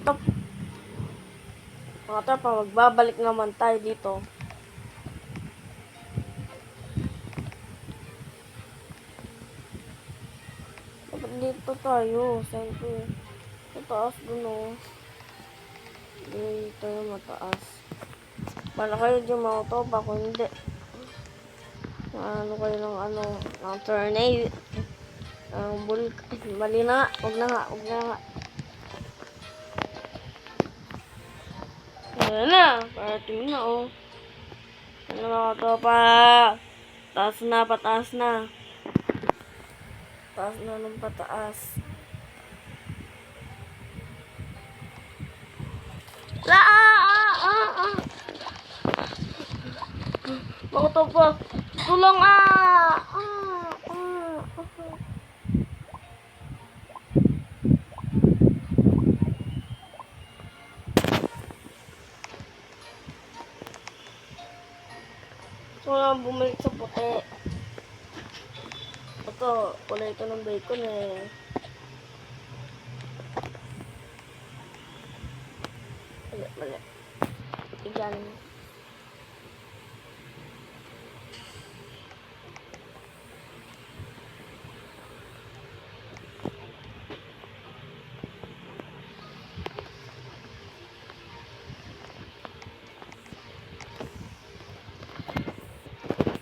top. Mga tropa, magbabalik naman tayo dito. Dapat dito tayo. Siyempre. Mataas dun o. Dito yung mataas. Bala kayo dyan mga tropa. Kung hindi. Ano kayo ng ng tornado. Mali na nga. Huwag na nga. Ayan na. Parating na o. Ano mga tropa. Taas na, pataas na. Taas na ng pataas. Mga tropa. Tulong Wala bumalik sa puti. Ito, kulay ito ng bacon eh. Mali. Igan.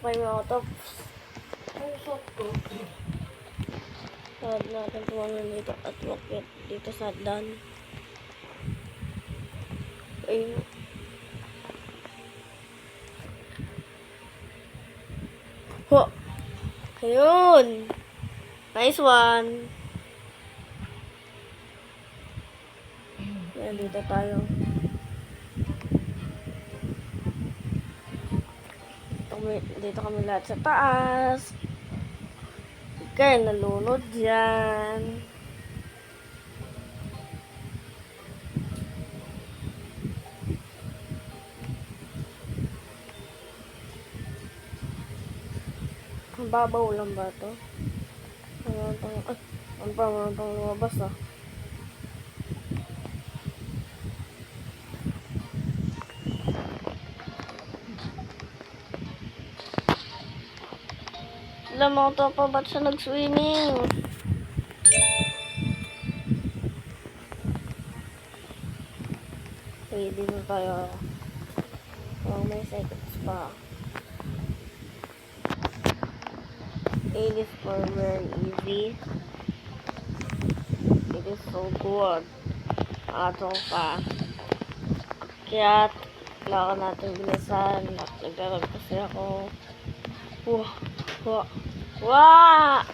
Okay mga top. Sahad natin tumanan dito at wakit dito sa dan. Ayun. Ho! Ayun! Nice one! Ayan, dito tayo. Dito kami lahat sa taas. Okay, nalunod dyan. Ang babaw lang ba ito? Ang pang lumabas ah. Alam mo ito pa ba't siya nag-swimming? Okay, dito tayo. May seconds pa. It is for very easy. It is so good. Ato pa. Kaya, kailangan natin bilisan. Nagdarag kasi ako. Wow!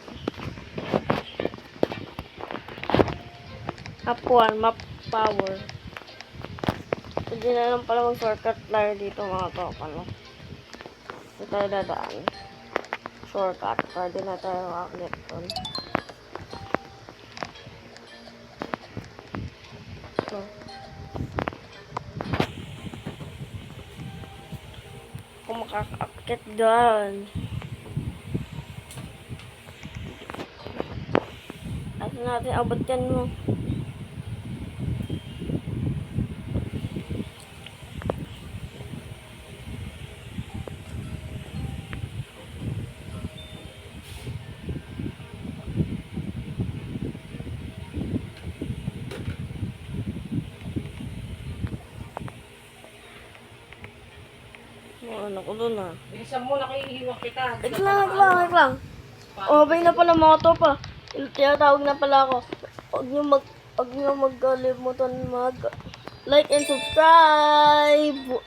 Up 1, map power. Hindi na lang pala mag-shortcut tayo dito mga tropa, no? Dito tayo dadaan. Shortcut. Pwede na tayo makaklit doon. So, kung makakakit doon. Asa natin abot yan mo. Ano ko doon ah. Bilisan mo, nakihiwag kita. Wait lang. O, bay na pala mga tropa. Tinatawag na pala ako. Huwag niyo mag-kalimutan mag-like and subscribe.